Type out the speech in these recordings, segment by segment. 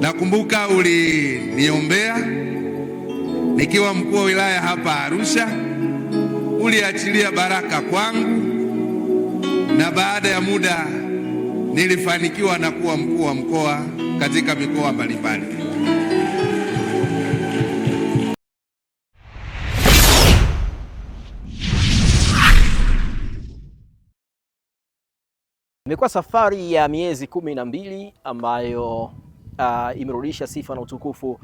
Nakumbuka uliniombea nikiwa mkuu wa wilaya hapa Arusha, uliachilia baraka kwangu, na baada ya muda nilifanikiwa na kuwa mkuu wa mkoa katika mikoa mbalimbali. Imekuwa safari ya miezi 12 ambayo imerudisha sifa na utukufu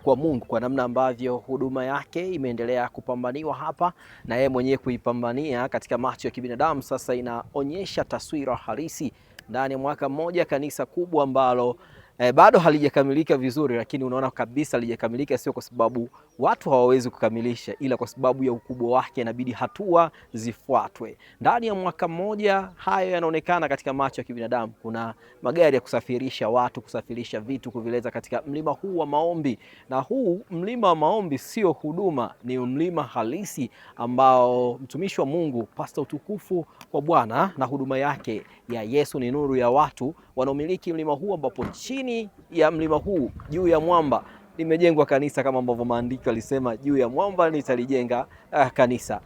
kwa Mungu kwa namna ambavyo huduma yake imeendelea kupambaniwa hapa na yeye mwenyewe kuipambania katika macho ya kibinadamu. Sasa inaonyesha taswira halisi ndani ya mwaka mmoja, kanisa kubwa ambalo bado halijakamilika vizuri, lakini unaona kabisa halijakamilika, sio kwa sababu watu hawawezi kukamilisha, ila kwa sababu ya ukubwa wake inabidi hatua zifuatwe. Ndani ya mwaka mmoja hayo yanaonekana katika macho ya kibinadamu. Kuna magari ya kusafirisha watu, kusafirisha vitu, kuvileza katika mlima huu wa maombi. Na huu mlima wa maombi sio huduma, ni mlima halisi ambao mtumishi wa Mungu Pastor Utukufu kwa Bwana na huduma yake ya Yesu ni Nuru ya Watu wanaomiliki mlima huu, ambapo chini ya mlima huu juu ya mwamba limejengwa kanisa, kama ambavyo maandiko yalisema, juu ya mwamba nitalijenga kanisa.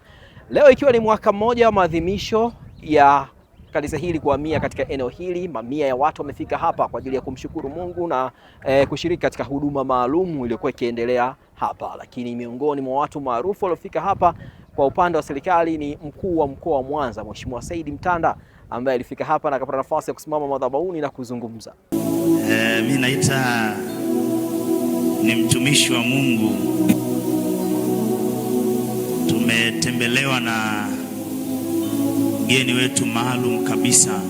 Leo ikiwa ni mwaka mmoja wa maadhimisho ya kanisa hili kuhamia katika eneo hili, mamia ya watu wamefika hapa kwa ajili ya kumshukuru Mungu na kushiriki katika huduma maalum iliyokuwa ikiendelea hapa. Lakini miongoni mwa watu maarufu waliofika hapa kwa upande wa serikali ni mkuu wa mkoa wa Mwanza, Mheshimiwa Said Mtanda, ambaye alifika hapa na akapata nafasi ya kusimama madhabahuni na kuzungumza. Mimi naita ni mtumishi wa Mungu. Tumetembelewa na mgeni wetu maalum kabisa,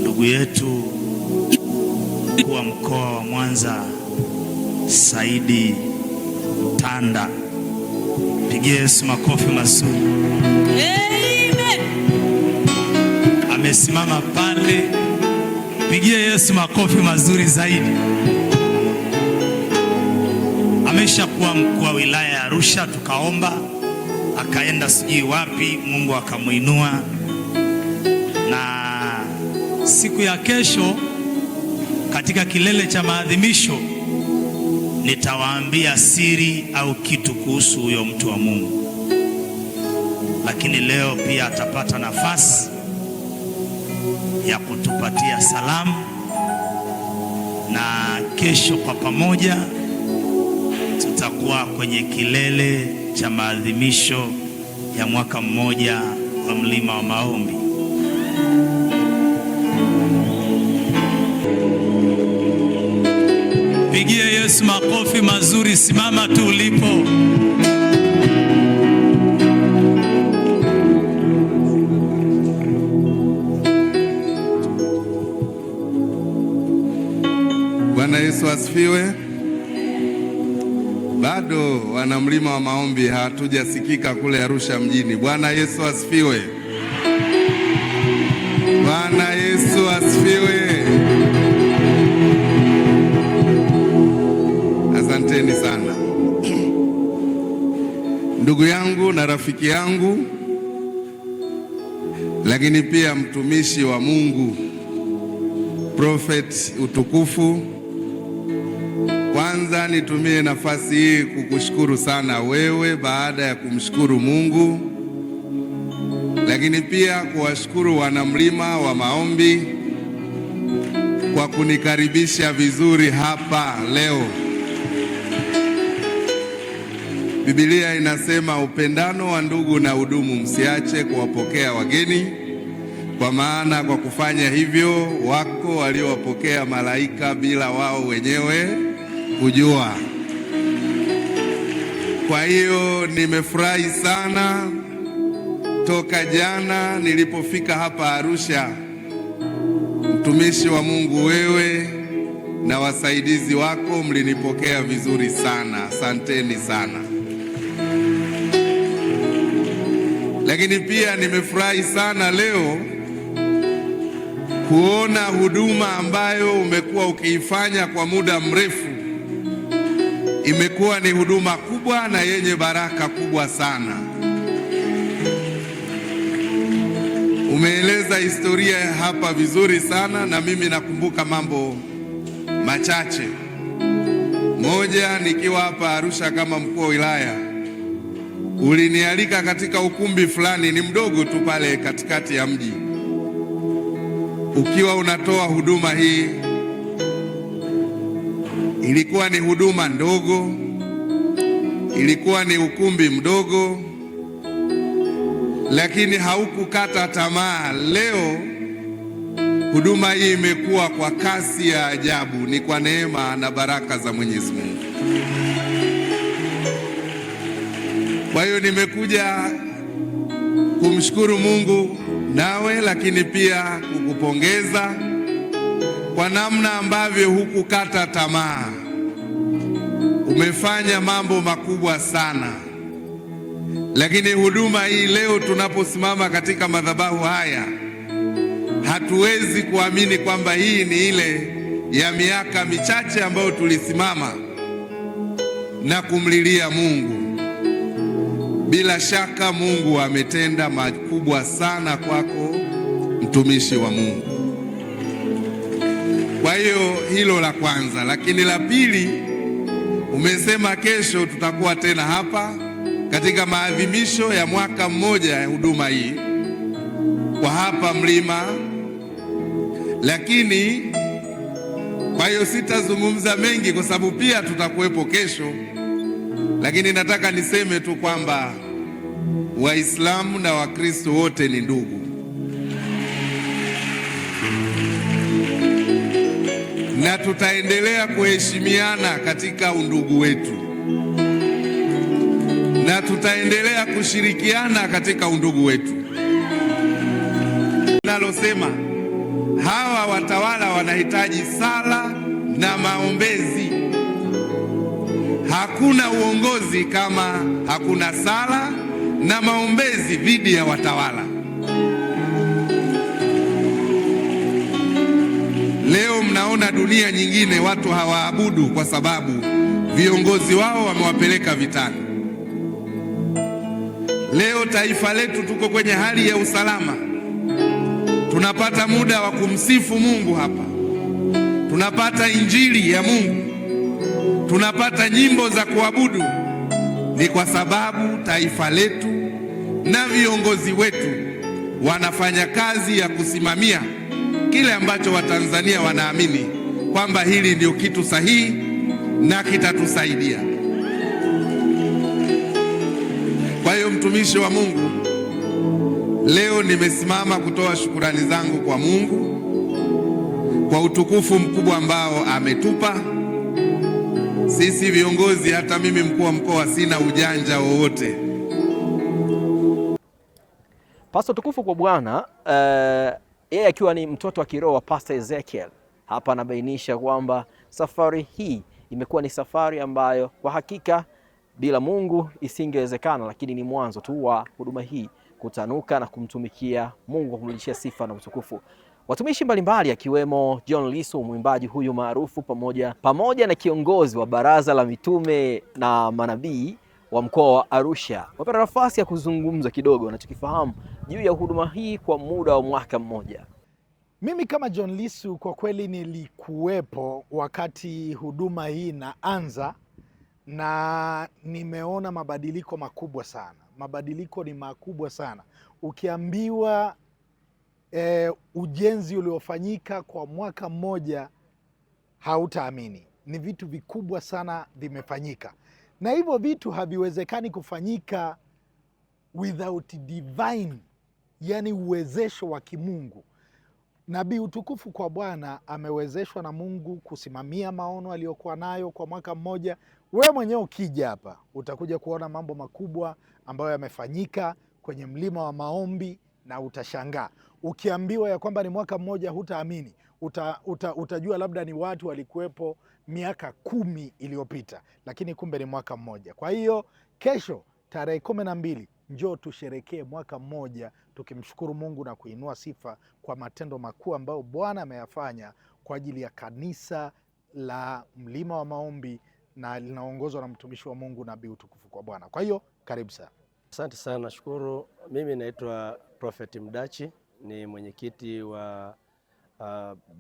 ndugu yetu mkuu wa mkoa wa Mwanza Said Mtanda. Pigie Yesu makofi mazuri. Amesimama pale, pigie Yesu makofi mazuri zaidi. Ameshakuwa mkuu wa wilaya ya Arusha, tukaomba akaenda sijui wapi, Mungu akamuinua. Na siku ya kesho katika kilele cha maadhimisho nitawaambia siri au kitu kuhusu huyo mtu wa Mungu. Lakini leo pia atapata nafasi ya kutupatia salamu, na kesho kwa pamoja tutakuwa kwenye kilele cha maadhimisho ya mwaka mmoja wa mlima wa maombi. Pigie Yesu makofi mazuri, simama tu ulipo. Bwana Yesu asifiwe. Bado wana mlima wa maombi hatujasikika kule Arusha mjini. Bwana Yesu asifiwe. Bwana Yesu asifiwe. Asanteni sana ndugu yangu na rafiki yangu, lakini pia mtumishi wa Mungu Prophet Utukufu. Kwanza nitumie nafasi hii kukushukuru sana wewe, baada ya kumshukuru Mungu, lakini pia kuwashukuru wanamlima wa maombi kwa kunikaribisha vizuri hapa leo. Biblia inasema upendano wa ndugu na udumu, msiache kuwapokea wageni, kwa maana kwa kufanya hivyo wako waliowapokea malaika bila wao wenyewe kujua. Kwa hiyo nimefurahi sana toka jana nilipofika hapa Arusha. Mtumishi wa Mungu, wewe na wasaidizi wako mlinipokea vizuri sana, asanteni sana. Lakini pia nimefurahi sana leo kuona huduma ambayo umekuwa ukiifanya kwa muda mrefu. Imekuwa ni huduma kubwa na yenye baraka kubwa sana. Umeeleza historia hapa vizuri sana, na mimi nakumbuka mambo machache. Moja, nikiwa hapa Arusha kama mkuu wa wilaya, ulinialika katika ukumbi fulani, ni mdogo tu pale katikati ya mji, ukiwa unatoa huduma hii. Ilikuwa ni huduma ndogo, ilikuwa ni ukumbi mdogo, lakini haukukata tamaa. Leo huduma hii imekuwa kwa kasi ya ajabu, ni kwa neema na baraka za Mwenyezi Mungu. Kwa hiyo nimekuja kumshukuru Mungu nawe, lakini pia kukupongeza kwa namna ambavyo hukukata tamaa. Umefanya mambo makubwa sana, lakini huduma hii leo tunaposimama katika madhabahu haya, hatuwezi kuamini kwamba hii ni ile ya miaka michache ambayo tulisimama na kumlilia Mungu. Bila shaka Mungu ametenda makubwa sana kwako, mtumishi wa Mungu. Kwa hiyo hilo la kwanza, lakini la pili, umesema kesho tutakuwa tena hapa katika maadhimisho ya mwaka mmoja ya huduma hii kwa hapa Mlima. Lakini kwa hiyo sitazungumza mengi kwa sababu pia tutakuwepo kesho, lakini nataka niseme tu kwamba Waislamu na Wakristo wote ni ndugu, na tutaendelea kuheshimiana katika undugu wetu, na tutaendelea kushirikiana katika undugu wetu. Nalosema hawa watawala wanahitaji sala na maombezi. Hakuna uongozi kama hakuna sala na maombezi dhidi ya watawala. Leo mnaona dunia nyingine watu hawaabudu kwa sababu viongozi wao wamewapeleka vitani. Leo taifa letu tuko kwenye hali ya usalama, tunapata muda wa kumsifu Mungu hapa, tunapata injili ya Mungu, tunapata nyimbo za kuabudu. Ni kwa sababu taifa letu na viongozi wetu wanafanya kazi ya kusimamia kile ambacho Watanzania wanaamini kwamba hili ndio kitu sahihi na kitatusaidia. Kwa hiyo mtumishi wa Mungu, leo nimesimama kutoa shukurani zangu kwa Mungu kwa utukufu mkubwa ambao ametupa sisi viongozi. Hata mimi mkuu wa mkoa sina ujanja wowote. Pastor tukufu kwa Bwana, yeye akiwa ni mtoto wa kiroho wa Pastor Ezekiel, hapa anabainisha kwamba safari hii imekuwa ni safari ambayo kwa hakika bila Mungu isingewezekana, lakini ni mwanzo tu wa huduma hii kutanuka na kumtumikia Mungu kwa kumrudishia sifa na utukufu. Watumishi mbalimbali akiwemo John Lissu, mwimbaji huyu maarufu, pamoja na kiongozi wa Baraza la Mitume na Manabii wa mkoa wa Arusha wapata nafasi ya kuzungumza kidogo wanachokifahamu juu ya huduma hii kwa muda wa mwaka mmoja. Mimi kama John Lissu kwa kweli nilikuwepo wakati huduma hii inaanza na nimeona mabadiliko makubwa sana. Mabadiliko ni makubwa sana. Ukiambiwa ujenzi uliofanyika kwa mwaka mmoja hautaamini. Ni vitu vikubwa sana vimefanyika, na hivyo vitu haviwezekani kufanyika without divine, yani uwezesho wa kimungu. Nabii utukufu kwa Bwana amewezeshwa na Mungu kusimamia maono aliyokuwa nayo kwa mwaka mmoja. Wewe mwenyewe ukija hapa utakuja kuona mambo makubwa ambayo yamefanyika kwenye mlima wa maombi na utashangaa. Ukiambiwa ya kwamba ni mwaka mmoja hutaamini. Utajua labda ni watu walikuwepo miaka 10 iliyopita, lakini kumbe ni mwaka mmoja. Kwa hiyo kesho tarehe 12 njoo tusherekee mwaka mmoja tukimshukuru Mungu na kuinua sifa kwa matendo makuu ambayo Bwana ameyafanya kwa ajili ya kanisa la Mlima wa Maombi na linaongozwa na mtumishi wa Mungu Nabii utukufu kwa Bwana. Kwa hiyo karibu sana. Asante sana, nashukuru. Mimi naitwa Prophet Mdachi, ni mwenyekiti wa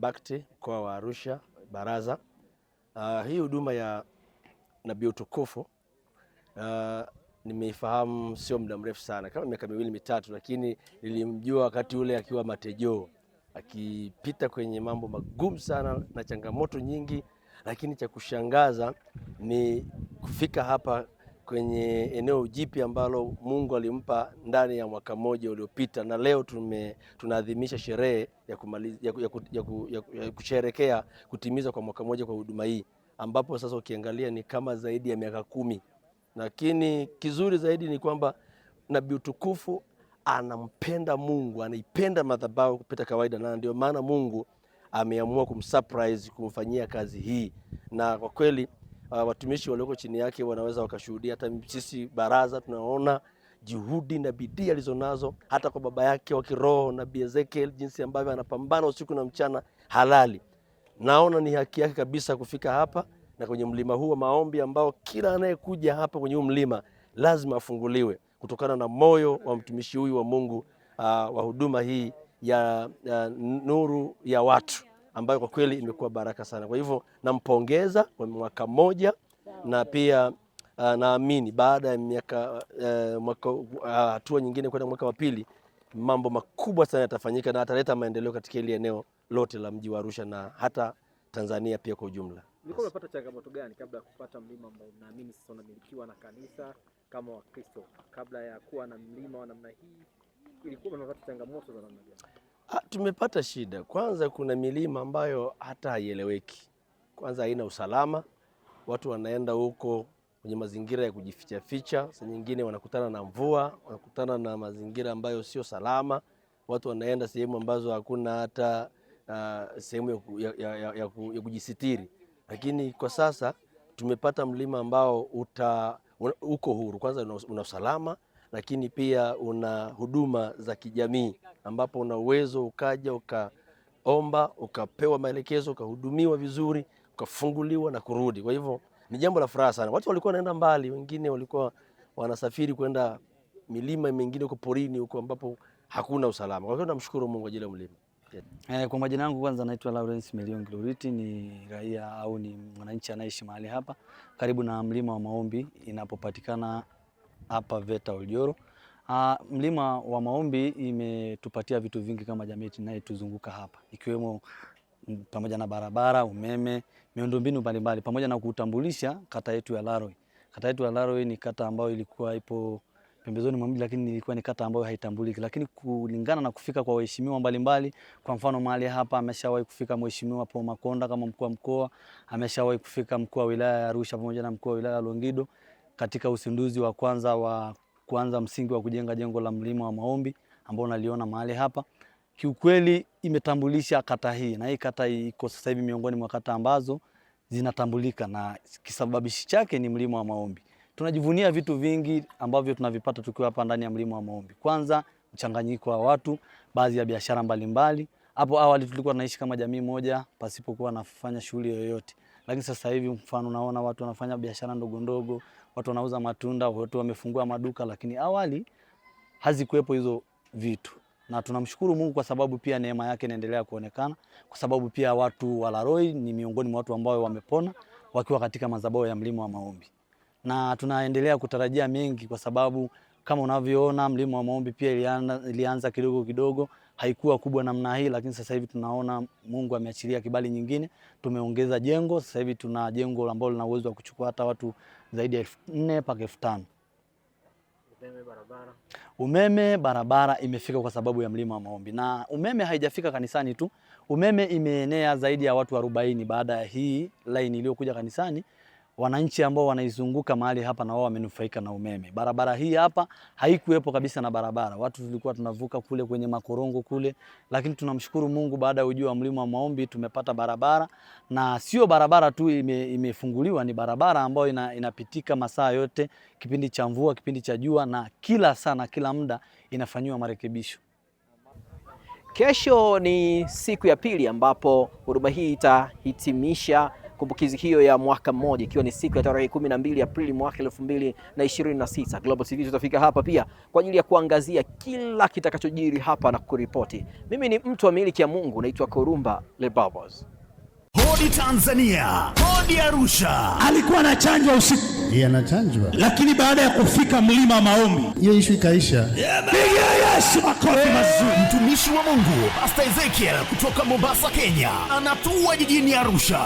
Bakti mkoa wa Arusha Baraza. Hii huduma ya Nabii Utukufu nimeifahamu sio muda mrefu sana, kama miaka 2-3, lakini nilimjua wakati ule akiwa Matejo, akipita kwenye mambo magumu sana na changamoto nyingi, lakini cha kushangaza ni kufika hapa kwenye eneo jipi ambalo Mungu alimpa ndani ya mwaka mmoja uliopita, na leo tunaadhimisha sherehe ya kusherekea kutimiza kwa mwaka mmoja kwa huduma hii, ambapo sasa ukiangalia ni kama zaidi ya miaka 10. Lakini kizuri zaidi ni kwamba Nabii Utukufu anampenda Mungu, anaipenda madhabahu kupita kawaida, na ndio maana Mungu ameamua kumsurprise, kumfanyia kazi hii. Na kwa kweli watumishi walioko chini yake wanaweza wakashuhudia, hata sisi baraza tunaona juhudi na bidii alizonazo, hata kwa baba yake wa kiroho Nabii Ezekiel, jinsi ambavyo anapambana usiku na mchana halali. Naona ni haki yake kabisa kufika hapa na kwenye mlima huu wa maombi, ambao kila anayekuja hapa kwenye huu mlima lazima afunguliwe kutokana na moyo wa mtumishi huyu wa Mungu, wa huduma hii ya nuru ya watu, ambayo kwa kweli imekuwa baraka sana. Kwa hivyo nampongeza kwa mwaka mmoja, na pia naamini baada ya hatua nyingine kwenda mwaka wa pili, mambo makubwa sana yatafanyika na ataleta maendeleo katika ile eneo lote la mji wa Arusha na hata Tanzania pia kwa ujumla. Ulikuwa unapata changamoto gani kabla ya kupata mlima ambao naamini sasa unamilikiwa na kanisa kama Wakristo? Kabla ya kuwa na mlima wa namna hii, ilikuwa unapata changamoto za namna gani? Tumepata shida. Kwanza kuna milima ambayo hata haieleweki. Kwanza haina usalama. Watu wanaenda huko kwenye mazingira ya kujificha ficha. Saa nyingine wanakutana na mvua, wanakutana na mazingira ambayo sio salama. Watu wanaenda sehemu ambazo hakuna hata sehemu ya kujisitiri. Lakini kwa sasa tumepata mlima ambao uko huru. Kwanza una usalama, lakini pia una huduma za kijamii, ambapo una uwezo ukaja ukaomba, ukapewa maelekezo, ukahudumiwa vizuri, ukafunguliwa na kurudi. Kwa hivyo ni jambo la furaha sana. Watu walikuwa wanaenda mbali, wengine walikuwa wanasafiri kwenda milima mingine huko porini huko ambapo hakuna usalama. Kwa hivyo namshukuru Mungu ajili ya mlima. Kwa majina yangu kwanza naitwa Lawrence Million Glority, ni raia au ni mwananchi anaishi mahali hapa karibu na mlima wa maombi inapopatikana hapa VETA Oljoro. Mlima wa maombi imetupatia vitu vingi kama jamii tunayetuzunguka hapa, ikiwemo pamoja na barabara, umeme, miundombinu mbalimbali, pamoja na kutambulisha kata yetu ya Laroy. Kata yetu ya Laroy ni kata ambayo ilikuwa ipo pembezoni mwa mji, lakini ilikuwa ni kata ambayo haitambuliki. Lakini kulingana na kufika kwa waheshimiwa mbalimbali, kwa mfano mahali hapa ameshawahi kufika Mheshimiwa Paul Makonda kama mkuu wa mkoa, ameshawahi kufika mkuu wa wilaya ya Arusha pamoja na mkuu wa wilaya ya Longido katika usinduzi wa kwanza msingi wa kujenga jengo la mlima wa maombi ambao unaliona mahali hapa. Kiukweli imetambulisha kata hii, na hii kata iko sasa hivi miongoni mwa kata ambazo zinatambulika, na kisababishi chake ni mlima wa maombi. Tunajivunia vitu vingi ambavyo tunavipata tukiwa hapa ndani ya mlima wa maombi. Kwanza mchanganyiko wa watu, baadhi ya biashara mbalimbali. Hapo awali tulikuwa tunaishi kama jamii moja pasipokuwa nafanya shughuli yoyote. Lakini sasa hivi mfano naona watu wanafanya biashara ndogo ndogo, watu wanauza matunda, watu wamefungua maduka, lakini awali hazikuwepo hizo vitu. Na tunamshukuru Mungu kwa sababu pia neema yake inaendelea kuonekana, kwa sababu pia watu wa Laroy ni miongoni mwa watu ambao wamepona wakiwa katika madhabahu ya mlima wa maombi. Na tunaendelea kutarajia mengi, kwa sababu kama unavyoona mlima wa maombi pia ilianza kidogo kidogo, haikuwa kubwa namna hii, lakini sasa hivi tunaona Mungu ameachilia kibali nyingine. Tumeongeza jengo, sasa hivi tuna jengo ambalo lina uwezo wa kuchukua hata watu zaidi ya 4,000 mpaka 5,000. Umeme, barabara imefika kwa sababu ya mlima wa maombi. Na umeme haijafika kanisani tu, umeme imeenea zaidi ya watu 40 baada ya hii line iliyokuja kanisani. Wananchi ambao wanaizunguka mahali hapa na wao wamenufaika na umeme. Barabara hii hapa haikuwepo kabisa na barabara. Watu tulikuwa tunavuka kule kwenye makorongo kule, lakini tunamshukuru Mungu baada ya ujio wa mlima wa maombi tumepata barabara, na sio barabara tu imefunguliwa, ni barabara ambayo inapitika masaa yote, kipindi cha mvua, kipindi cha jua, na kila sana kila muda inafanywa marekebisho. Kesho ni siku ya pili ambapo huduma hii itahitimisha kumbukizi hiyo ya mwaka mmoja, ikiwa ni siku ya tarehe 12 Aprili mwaka 2026. Global TV tutafika hapa pia kwa ajili ya kuangazia kila kitakachojiri hapa na kuripoti. Mimi ni mtu wa miliki ya Mungu, naitwa Korumba Le Babos. Hodi Tanzania, hodi Arusha. Alikuwa anachanjwa usiku. Yeye anachanjwa. Lakini baada ya kufika mlima wa maombi, hiyo issue ikaisha. Piga Yesu makofi mazuri. Mtumishi wa Mungu Pastor Ezekiel kutoka Mombasa, Kenya, anatua jijini Arusha.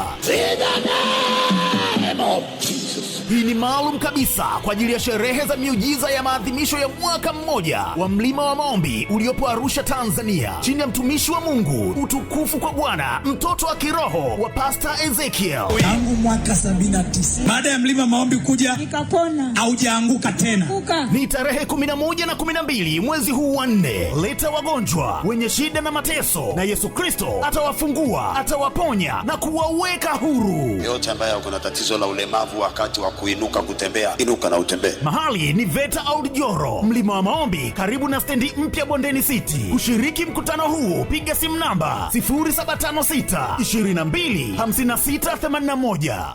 Hii ni maalum kabisa kwa ajili ya sherehe za miujiza ya maadhimisho ya mwaka mmoja wa mlima wa maombi uliopo Arusha, Tanzania, chini ya mtumishi wa Mungu Utukufu kwa Bwana, mtoto wa kiroho wa Pastor Ezekiel. Tangu mwaka 79 baada ya mlima maombi kuja nikapona, haujaanguka tena. Ni tarehe 11 na 12 mwezi huu wa 4. Leta wagonjwa wenye shida na mateso, na Yesu Kristo atawafungua, atawaponya na kuwaweka huru. Yote ambaye kuna tatizo la ulemavu wakati wa kuinuka kutembea, inuka na utembee. Mahali ni VETA Audioro, mlima wa maombi, karibu na stendi mpya Bondeni City. Kushiriki mkutano huu, piga simu namba 0756 22 56 81.